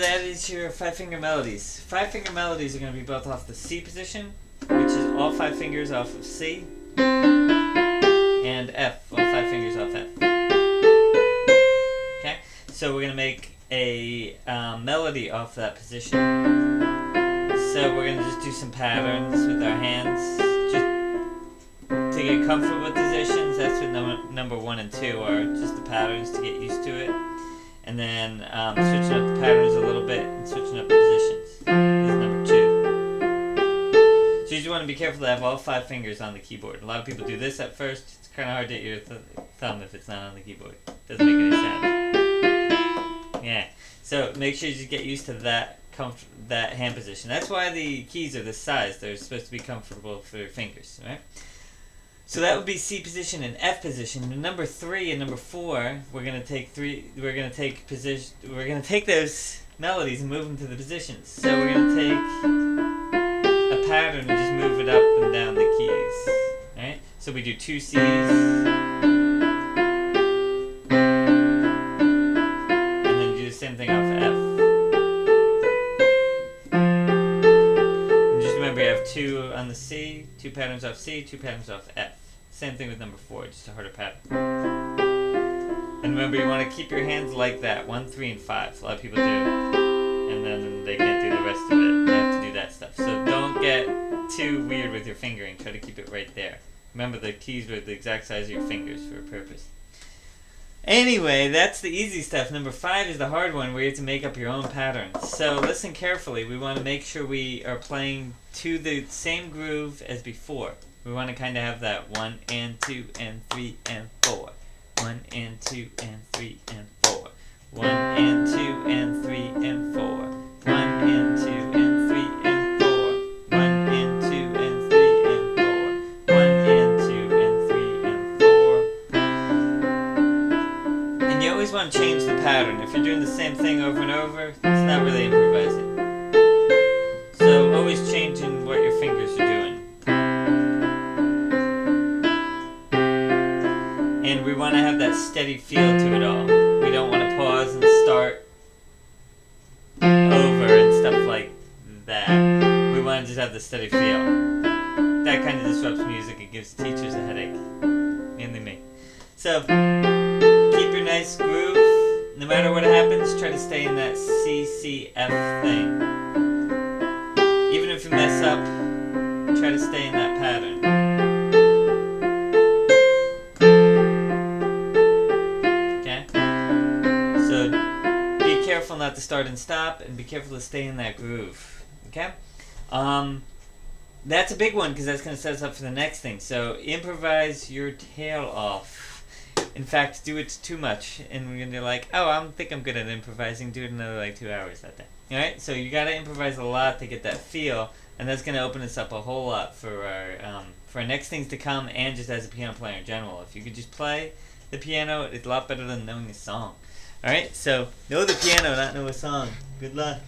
that is your 5-finger melodies. 5-finger melodies are going to be built off the C position, which is all 5 fingers off of C, and F, all 5 fingers off F. Okay, so we're going to make a melody off that position. So we're going to just do some patterns with our hands, just to get comfortable with positions. That's what number 1 and 2 are, just the patterns to get used to it. And then switching up the patterns a little bit and switching up the positions is number 2. So you just want to be careful to have all 5 fingers on the keyboard. A lot of people do this at first. It's kind of hard to hit your thumb if it's not on the keyboard. Doesn't make any sound. Yeah. So make sure you just get used to that hand position. That's why the keys are this size. They're supposed to be comfortable for your fingers, right? So that would be C position and F position. And number 3 and number 4, we're gonna take those melodies and move them to the positions. So we're gonna take a pattern and just move it up and down the keys. Alright? So we do 2 C's. And then do the same thing off F. And just remember you have 2 on the C, 2 patterns off C, 2 patterns off F. Same thing with number 4, just a harder pattern. And remember, you want to keep your hands like that, 1, 3, and 5. A lot of people do. And then they can't do the rest of it. They have to do that stuff. So don't get too weird with your fingering. Try to keep it right there. Remember, the keys are the exact size of your fingers for a purpose. Anyway, that's the easy stuff. Number 5 is the hard one, where you have to make up your own patterns. So listen carefully. We want to make sure we are playing to the same groove as before. We want to kind of have that 1 and 2 and 3 and 4. 1 and 2 and 3 and 4. 1 and 2 and 3 and 4. 1 and 2 and 3 and 4. 1 and 2 and 3 and 4. 1 and 2 and 3 and 4. And you always want to change the pattern. If you're doing the same thing over and over, it's not really improvising. So always changing what your fingers are doing. And we want to have that steady feel to it all. We don't want to pause and start over and stuff like that. We want to just have the steady feel. That kind of disrupts music. It gives teachers a headache. Mainly me. So, keep your nice groove. No matter what happens, try to stay in that C-C-F thing. Even if you mess up, try to stay in that pattern. Careful not to start and stop, and be careful to stay in that groove. Okay? That's a big one because that's going to set us up for the next thing. So improvise your tail off. In fact, do it too much, and we're going to be like, oh, I think I'm good at improvising. Do it another like 2 hours that day. All right? So you got to improvise a lot to get that feel, and that's going to open us up a whole lot for our next things to come, and just as a piano player in general. If you could just play the piano, it's a lot better than knowing a song. Alright, so know the piano, not know a song. Good luck.